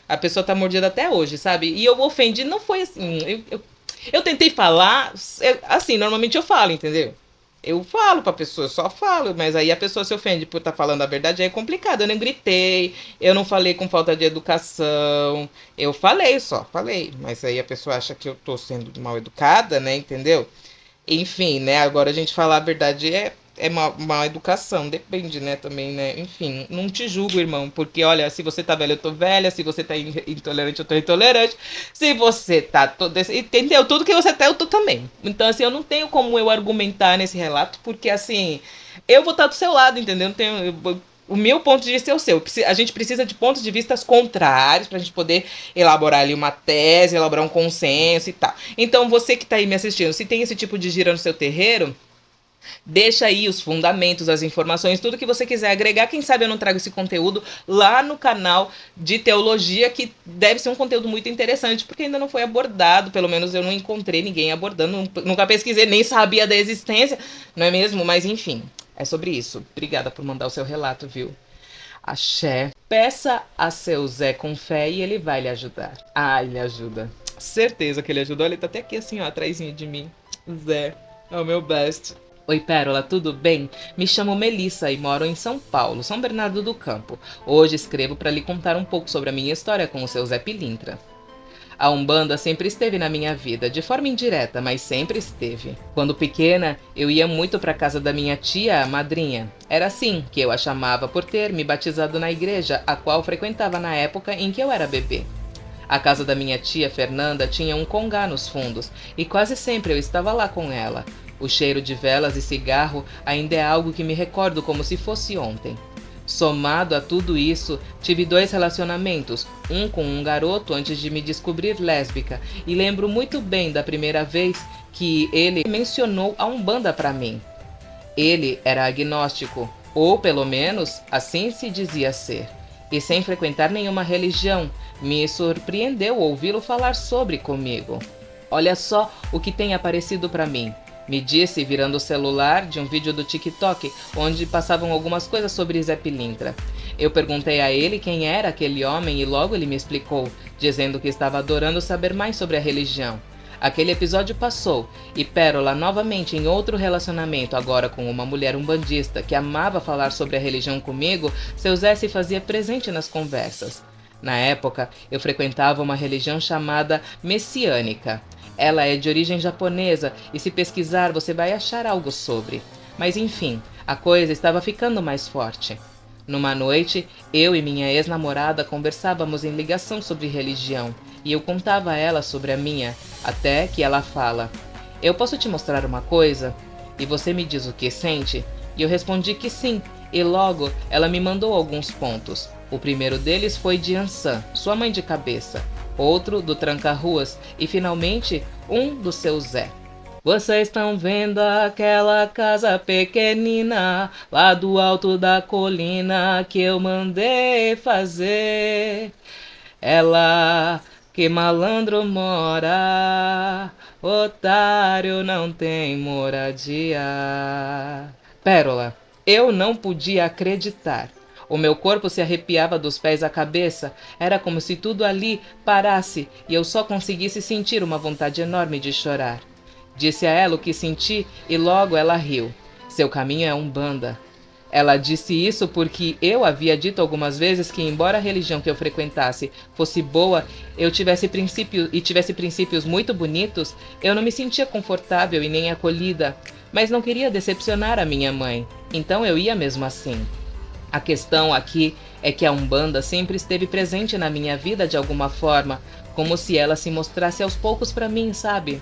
A pessoa tá mordida até hoje, sabe? E eu ofendi, não foi assim. Eu tentei falar, assim, normalmente eu falo, entendeu? Eu falo pra pessoa, eu só falo, mas aí a pessoa se ofende por estar falando a verdade, aí é complicado. Eu não gritei, eu não falei com falta de educação, eu falei só, falei. Mas aí a pessoa acha que eu tô sendo mal educada, né, entendeu? Enfim, né, agora a gente falar a verdade é má educação, depende, né, também, né, enfim, não te julgo, irmão, porque, olha, se você tá velho, eu tô velha, se você tá intolerante, eu tô intolerante, se você tá, entendeu, tudo que você tá, eu tô também, então, assim, eu não tenho como eu argumentar nesse relato, porque, assim, eu vou estar do seu lado, entendeu, não tenho... O meu ponto de vista é o seu. A gente precisa de pontos de vista contrários pra gente poder elaborar ali uma tese, elaborar um consenso e tal. Então, você que tá aí me assistindo, se tem esse tipo de gira no seu terreiro, deixa aí os fundamentos, as informações, tudo que você quiser agregar. Quem sabe eu não trago esse conteúdo lá no canal de teologia, que deve ser um conteúdo muito interessante, porque ainda não foi abordado, pelo menos eu não encontrei ninguém abordando, nunca pesquisei, nem sabia da existência, não é mesmo? Mas enfim, é sobre isso. Obrigada por mandar o seu relato, viu? Axé. Peça a seu Zé com fé e ele vai lhe ajudar. Ah, ele ajuda. Certeza que ele ajudou. Ele tá até aqui assim, ó, atrás de mim. Zé, é o meu best. Oi, Pérola, tudo bem? Me chamo Melissa e moro em São Paulo, São Bernardo do Campo. Hoje escrevo para lhe contar um pouco sobre a minha história com o seu Zé Pilintra. A Umbanda sempre esteve na minha vida, de forma indireta, mas sempre esteve. Quando pequena, eu ia muito para casa da minha tia, a madrinha. Era assim que eu a chamava por ter me batizado na igreja, a qual frequentava na época em que eu era bebê. A casa da minha tia Fernanda tinha um congá nos fundos, e quase sempre eu estava lá com ela. O cheiro de velas e cigarro ainda é algo que me recordo como se fosse ontem. Somado a tudo isso, tive 2 relacionamentos, um com um garoto antes de me descobrir lésbica, e lembro muito bem da primeira vez que ele mencionou a Umbanda para mim. Ele era agnóstico, ou pelo menos assim se dizia ser, e sem frequentar nenhuma religião, me surpreendeu ouvi-lo falar sobre comigo. Olha só o que tem aparecido para mim. Me disse, virando o celular de um vídeo do TikTok, onde passavam algumas coisas sobre Zé Pilintra. Eu perguntei a ele quem era aquele homem e logo ele me explicou, dizendo que estava adorando saber mais sobre a religião. Aquele episódio passou, e Pérola, novamente em outro relacionamento, agora com uma mulher umbandista que amava falar sobre a religião comigo, seu Zé se fazia presente nas conversas. Na época, eu frequentava uma religião chamada messiânica. Ela é de origem japonesa e se pesquisar você vai achar algo sobre. Mas enfim, a coisa estava ficando mais forte. Numa noite, eu e minha ex-namorada conversávamos em ligação sobre religião e eu contava a ela sobre a minha, até que ela fala: "Eu posso te mostrar uma coisa?" E você me diz o que sente? E eu respondi que sim, e logo ela me mandou alguns pontos. O primeiro deles foi de Ansan, sua mãe de cabeça, outro do Tranca-Ruas e finalmente um do seu Zé. Vocês estão vendo aquela casa pequenina lá do alto da colina que eu mandei fazer? É lá que malandro mora, otário não tem moradia. Pérola, eu não podia acreditar. O meu corpo se arrepiava dos pés à cabeça. Era como se tudo ali parasse e eu só conseguisse sentir uma vontade enorme de chorar. Disse a ela o que senti e logo ela riu. Seu caminho é Umbanda. Ela disse isso porque eu havia dito algumas vezes que, embora a religião que eu frequentasse fosse boa, eu tivesse princípios muito bonitos, eu não me sentia confortável e nem acolhida, mas não queria decepcionar a minha mãe, então eu ia mesmo assim. A questão aqui É que a Umbanda sempre esteve presente na minha vida de alguma forma, como se ela se mostrasse aos poucos para mim, sabe?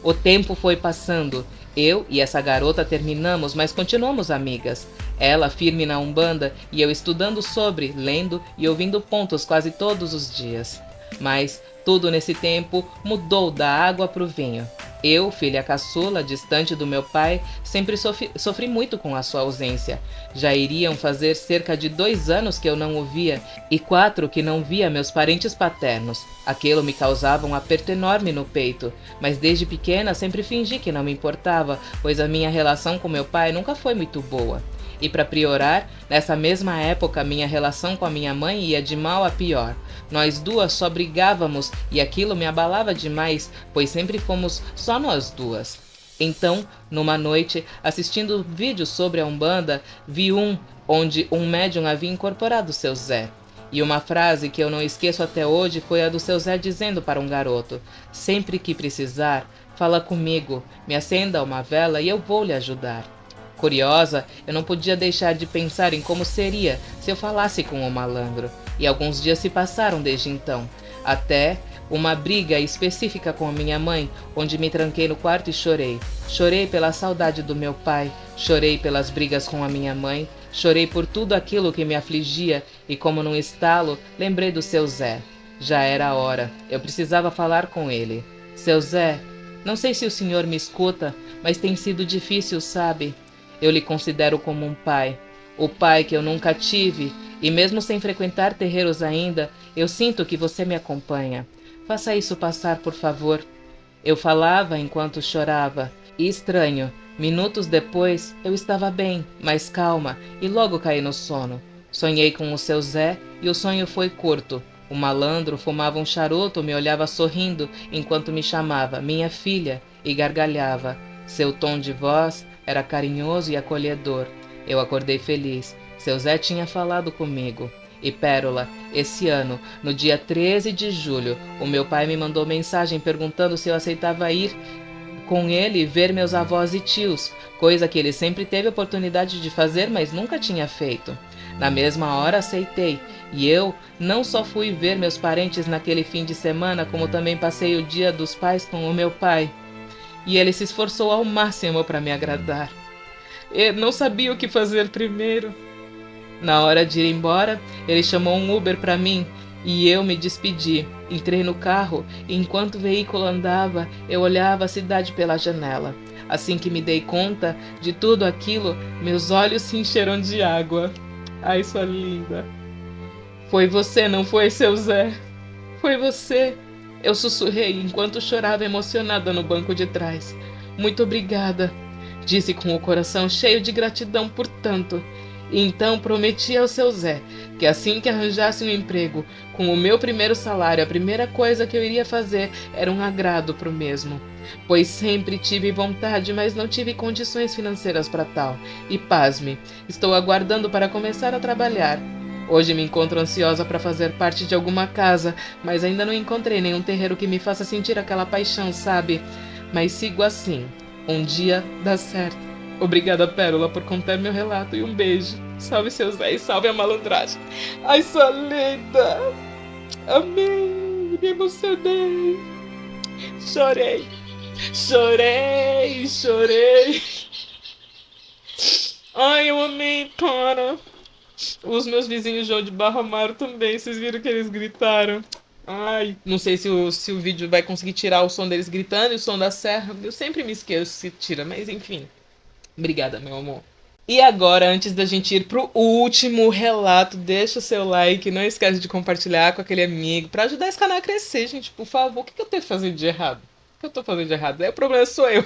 O tempo foi passando. Eu e essa garota terminamos, mas continuamos amigas. Ela firme na Umbanda e eu estudando sobre, lendo e ouvindo pontos quase todos os dias. Mas tudo nesse tempo mudou da água para o vinho. Eu, filha caçula, distante do meu pai, sempre sofri muito com a sua ausência. Já iriam fazer cerca de 2 anos que eu não o via e 4 que não via meus parentes paternos. Aquilo me causava um aperto enorme no peito, mas desde pequena sempre fingi que não me importava, pois a minha relação com meu pai nunca foi muito boa. E para piorar, nessa mesma época minha relação com a minha mãe ia de mal a pior. Nós duas só brigávamos e aquilo me abalava demais, pois sempre fomos só nós duas. Então, numa noite, assistindo vídeos sobre a Umbanda, vi onde um médium havia incorporado seu Zé. E uma frase que eu não esqueço até hoje foi a do seu Zé dizendo para um garoto: sempre que precisar, fala comigo, me acenda uma vela e eu vou lhe ajudar. Curiosa, eu não podia deixar de pensar em como seria se eu falasse com o malandro. E alguns dias se passaram desde então, até uma briga específica com a minha mãe, onde me tranquei no quarto e chorei. Chorei pela saudade do meu pai, chorei pelas brigas com a minha mãe, chorei por tudo aquilo que me afligia e, como num estalo, lembrei do seu Zé. Já era a hora, eu precisava falar com ele. Seu Zé, não sei se o senhor me escuta, mas tem sido difícil, sabe? Eu lhe considero como um pai, o pai que eu nunca tive, e mesmo sem frequentar terreiros ainda, eu sinto que você me acompanha. Faça isso passar, por favor. Eu falava enquanto chorava, e estranho, minutos depois eu estava bem, mais calma, e logo caí no sono. Sonhei com o seu Zé, e o sonho foi curto. O malandro fumava um charuto, me olhava sorrindo, enquanto me chamava minha filha, e gargalhava. Seu tom de voz era carinhoso e acolhedor. Eu acordei feliz. Seu Zé tinha falado comigo. E Pérola, esse ano, no dia 13 de julho, o meu pai me mandou mensagem perguntando se eu aceitava ir com ele ver meus avós e tios, coisa que ele sempre teve oportunidade de fazer, mas nunca tinha feito. Na mesma hora aceitei, e eu não só fui ver meus parentes naquele fim de semana, como também passei o Dia dos Pais com o meu pai. E ele se esforçou ao máximo para me agradar. Eu não sabia o que fazer primeiro. Na hora de ir embora, ele chamou um Uber para mim e eu me despedi. Entrei no carro e enquanto o veículo andava, eu olhava a cidade pela janela. Assim que me dei conta de tudo aquilo, meus olhos se encheram de água. Ai, sua linda. Foi você, não foi, seu Zé? Foi você. Eu sussurrei enquanto chorava emocionada no banco de trás. Muito obrigada, disse com o coração cheio de gratidão por tanto. E então prometi ao seu Zé que assim que arranjasse um emprego, com o meu primeiro salário, a primeira coisa que eu iria fazer era um agrado pro mesmo. Pois sempre tive vontade, mas não tive condições financeiras para tal. E pasme, estou aguardando para começar a trabalhar. Hoje me encontro ansiosa para fazer parte de alguma casa, mas ainda não encontrei nenhum terreiro que me faça sentir aquela paixão, sabe? Mas sigo assim. Um dia dá certo. Obrigada, Pérola, por contar meu relato e um beijo. Salve seu Zé e salve a malandragem. Ai, sua linda. Amei, me emocionei. Chorei, chorei, chorei. Ai, eu amei, cara. Os meus vizinhos João de Barro amaram também. Vocês viram que eles gritaram? Ai, não sei se o vídeo vai conseguir tirar o som deles gritando e o som da serra. Eu sempre me esqueço se tira, mas enfim. Obrigada, meu amor. E agora, antes da gente ir pro último relato, deixa o seu like, não esquece de compartilhar com aquele amigo pra ajudar esse canal a crescer, gente, por favor. O que eu tenho que fazer de errado? O que eu tô fazendo de errado? O problema sou eu.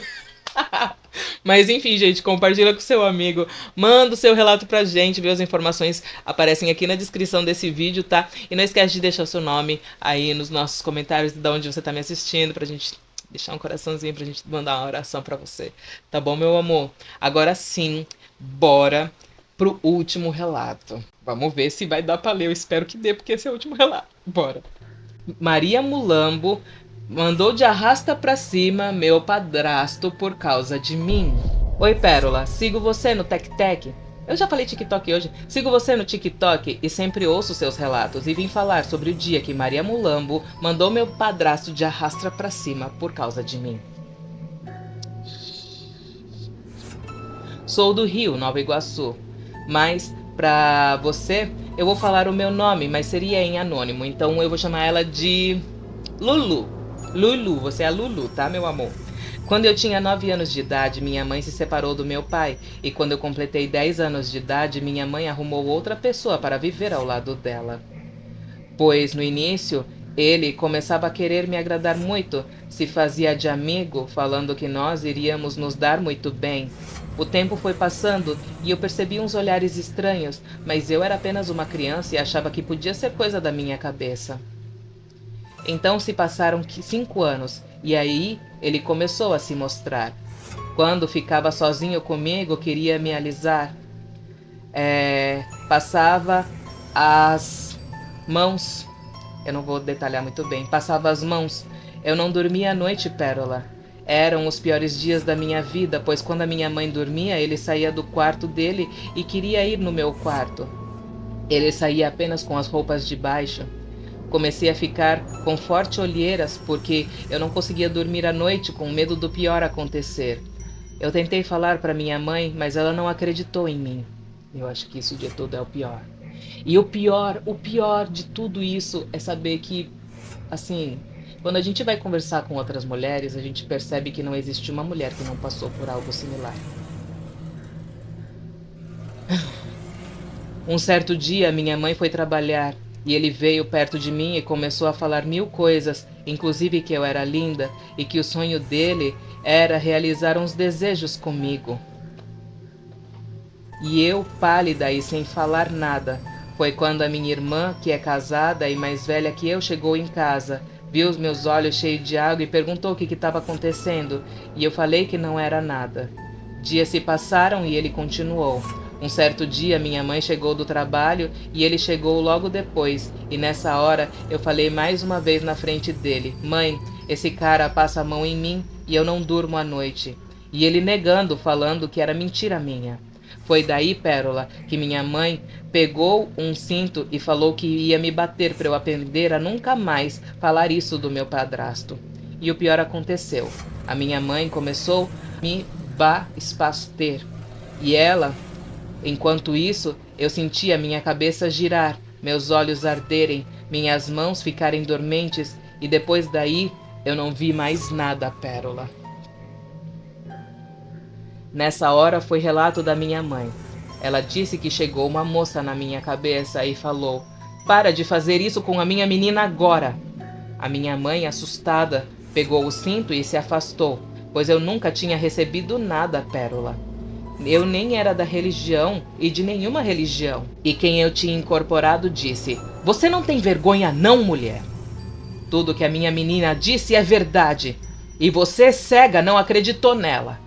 Mas enfim, gente, compartilha com seu amigo, manda o seu relato pra gente, vê as informações aparecem aqui na descrição desse vídeo, tá? E não esquece de deixar o seu nome aí nos nossos comentários de onde você tá me assistindo, pra gente deixar um coraçãozinho pra gente mandar uma oração pra você, tá bom, meu amor? Agora sim, bora pro último relato. Vamos ver se vai dar pra ler, eu espero que dê, porque esse é o último relato. Bora. Maria Mulambo mandou de arrasta pra cima meu padrasto por causa de mim. Oi, Pérola, sigo você no Tec Tec. Eu já falei TikTok hoje. Sigo você no TikTok e sempre ouço seus relatos e vim falar sobre o dia que Maria Mulambo mandou meu padrasto de arrasta pra cima por causa de mim. Sou do Rio, Nova Iguaçu, mas pra você eu vou falar o meu nome, mas seria em anônimo, então eu vou chamar ela de Lulu. Lulu, você é a Lulu, tá, meu amor? Quando eu tinha 9 anos de idade, minha mãe se separou do meu pai. E quando eu completei 10 anos de idade, minha mãe arrumou outra pessoa para viver ao lado dela. Pois no início, ele começava a querer me agradar muito, se fazia de amigo, falando que nós iríamos nos dar muito bem. O tempo foi passando e eu percebi uns olhares estranhos, mas eu era apenas uma criança e achava que podia ser coisa da minha cabeça. Então se passaram 5 anos e aí ele começou a se mostrar. Quando ficava sozinho comigo, queria me alisar. Passava as mãos. Eu não vou detalhar muito bem. Passava as mãos. Eu não dormia à noite, Pérola. Eram os piores dias da minha vida, pois quando a minha mãe dormia, ele saía do quarto dele e queria ir no meu quarto. Ele saía apenas com as roupas de baixo. Comecei a ficar com fortes olheiras porque eu não conseguia dormir à noite com medo do pior acontecer. Eu tentei falar para minha mãe, mas ela não acreditou em mim. Eu acho que isso de tudo é o pior. E o pior de tudo isso é saber que, assim, quando a gente vai conversar com outras mulheres, a gente percebe que não existe uma mulher que não passou por algo similar. Um certo dia, minha mãe foi trabalhar e ele veio perto de mim e começou a falar 1000 coisas, inclusive que eu era linda e que o sonho dele era realizar uns desejos comigo. E eu, pálida e sem falar nada, foi quando a minha irmã, que é casada e mais velha que eu, chegou em casa, viu os meus olhos cheios de água e perguntou o que estava acontecendo, e eu falei que não era nada. Dias se passaram e ele continuou. Um certo dia minha mãe chegou do trabalho e ele chegou logo depois, e nessa hora eu falei mais uma vez na frente dele: "Mãe, esse cara passa a mão em mim e eu não durmo à noite." E ele negando, falando que era mentira minha. Foi daí, Pérola, que minha mãe pegou um cinto e falou que ia me bater para eu aprender a nunca mais falar isso do meu padrasto. E o pior aconteceu. A minha mãe começou a me baspaster. E ela, enquanto isso, eu sentia minha cabeça girar, meus olhos arderem, minhas mãos ficarem dormentes e depois daí eu não vi mais nada, Pérola. Nessa hora foi relato da minha mãe. Ela disse que chegou uma moça na minha cabeça e falou: "Para de fazer isso com a minha menina agora." A minha mãe, assustada, pegou o cinto e se afastou, pois eu nunca tinha recebido nada, Pérola. Eu nem era da religião e de nenhuma religião. E quem eu tinha incorporado disse: "Você não tem vergonha não, mulher? Tudo que a minha menina disse é verdade. E você, cega, não acreditou nela."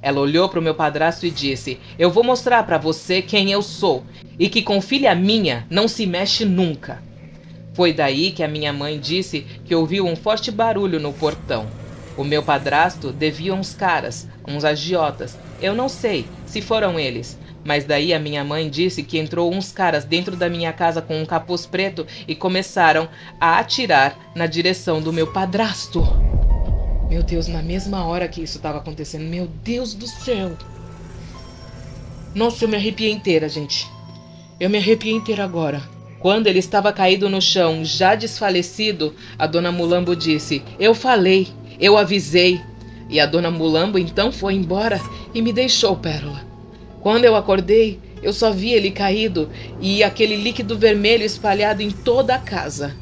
Ela olhou para o meu padrasto e disse: "Eu vou mostrar para você quem eu sou e que com filha minha não se mexe nunca." Foi daí que a minha mãe disse que ouviu um forte barulho no portão. O meu padrasto devia uns caras, uns agiotas. Eu não sei se foram eles, mas daí a minha mãe disse que entrou uns caras dentro da minha casa com um capuz preto e começaram a atirar na direção do meu padrasto. Meu Deus, na mesma hora que isso estava acontecendo, meu Deus do céu. Nossa, eu me arrepiei inteira, gente. Eu me arrepiei inteira agora. Quando ele estava caído no chão, já desfalecido, a dona Mulambo disse: "Eu falei, eu avisei." E a dona Mulambo então foi embora e me deixou, Pérola. Quando eu acordei, eu só vi ele caído e aquele líquido vermelho espalhado em toda a casa.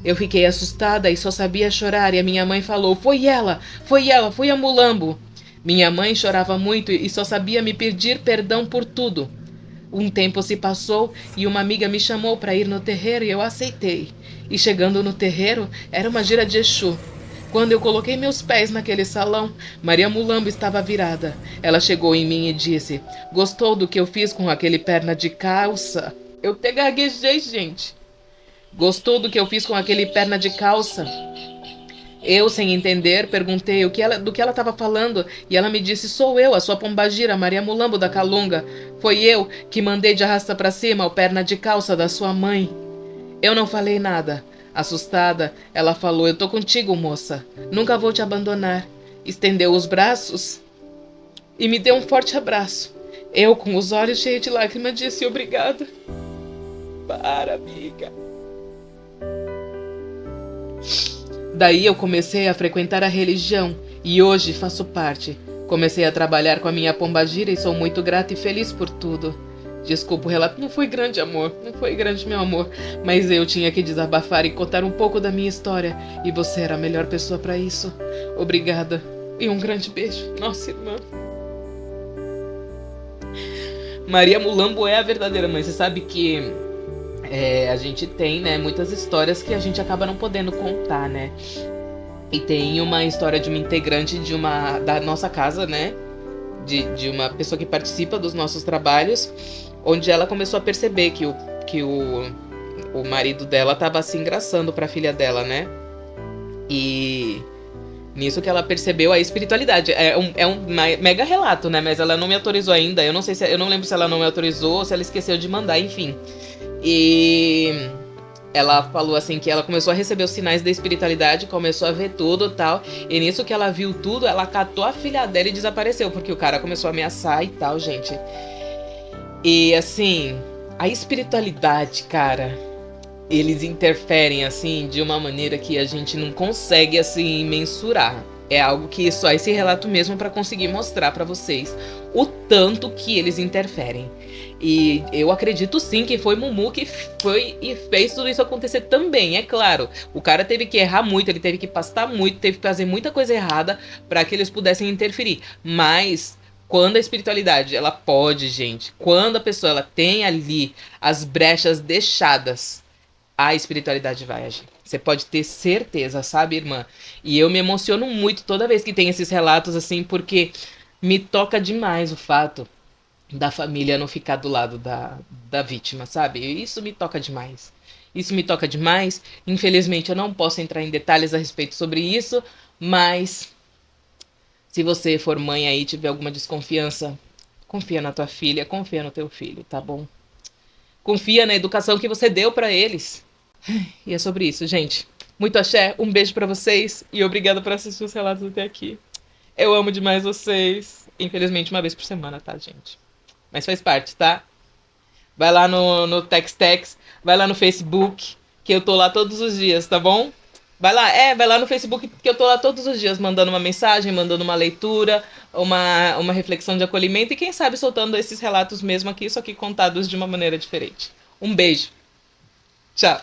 Eu fiquei assustada e só sabia chorar, e a minha mãe falou: foi ela, foi a Mulambo." Minha mãe chorava muito e só sabia me pedir perdão por tudo. Um tempo se passou e uma amiga me chamou para ir no terreiro e eu aceitei. E chegando no terreiro, era uma gira de Exu. Quando eu coloquei meus pés naquele salão, Maria Mulambo estava virada. Ela chegou em mim e disse: "Gostou do que eu fiz com aquele perna de calça?" Eu até gaguejei, gente. "Gostou do que eu fiz com aquele perna de calça?" Eu, sem entender, perguntei do que ela estava falando e ela me disse: sou eu, a sua pombagira, Maria Mulambo da Calunga. Foi eu que mandei de arrasta pra cima o perna de calça da sua mãe. Eu não falei nada. Assustada, ela falou: eu tô contigo, moça. Nunca vou te abandonar. Estendeu os braços e me deu um forte abraço. Eu, com os olhos cheios de lágrimas, disse: obrigada. Para, amiga. Daí eu comecei a frequentar a religião e hoje faço parte. Comecei a trabalhar com a minha pombagira e sou muito grata e feliz por tudo. Desculpa o relato, não foi grande, amor, não foi grande, meu amor, mas eu tinha que desabafar e contar um pouco da minha história e você era a melhor pessoa para isso. Obrigada e um grande beijo, nossa irmã. Maria Mulambo é a verdadeira mãe. Você sabe que a gente tem, né, muitas histórias que a gente acaba não podendo contar, né? E tem uma história de uma integrante da nossa casa, né? De uma pessoa que participa dos nossos trabalhos, onde ela começou a perceber que o marido dela estava se engraçando para a filha dela, né? E nisso que ela percebeu a espiritualidade. É um mega relato, né? Mas ela não me autorizou ainda. Eu não lembro se ela não me autorizou ou se ela esqueceu de mandar, enfim. E ela falou assim que ela começou a receber os sinais da espiritualidade, começou a ver tudo e tal. E nisso que ela viu tudo, ela catou a filha dela e desapareceu, porque o cara começou a ameaçar e tal, gente. E assim, a espiritualidade, cara, eles interferem assim de uma maneira que a gente não consegue assim mensurar. É algo que só esse relato mesmo para conseguir mostrar para vocês o tanto que eles interferem. E eu acredito sim que foi Mumu que foi e fez tudo isso acontecer também, é claro. O cara teve que errar muito, ele teve que pastar muito, teve que fazer muita coisa errada para que eles pudessem interferir. Mas quando a espiritualidade, ela pode, gente, quando a pessoa ela tem ali as brechas deixadas, a espiritualidade vai agir. Você pode ter certeza, sabe, irmã? E eu me emociono muito toda vez que tem esses relatos assim, porque me toca demais o fato da família não ficar do lado da vítima, sabe? Isso me toca demais. Isso me toca demais. Infelizmente, eu não posso entrar em detalhes a respeito sobre isso, mas se você for mãe aí e tiver alguma desconfiança, confia na tua filha, confia no teu filho, tá bom? Confia na educação que você deu pra eles. E é sobre isso, gente. Muito axé, um beijo pra vocês e obrigada por assistir os relatos até aqui. Eu amo demais vocês. Infelizmente, uma vez por semana, tá, gente? Mas faz parte, tá? Vai lá no Textex, vai lá no Facebook, que eu tô lá todos os dias, tá bom? Vai lá no Facebook, que eu tô lá todos os dias, mandando uma mensagem, mandando uma leitura, uma reflexão de acolhimento e quem sabe soltando esses relatos mesmo aqui, só que contados de uma maneira diferente. Um beijo. Tchau.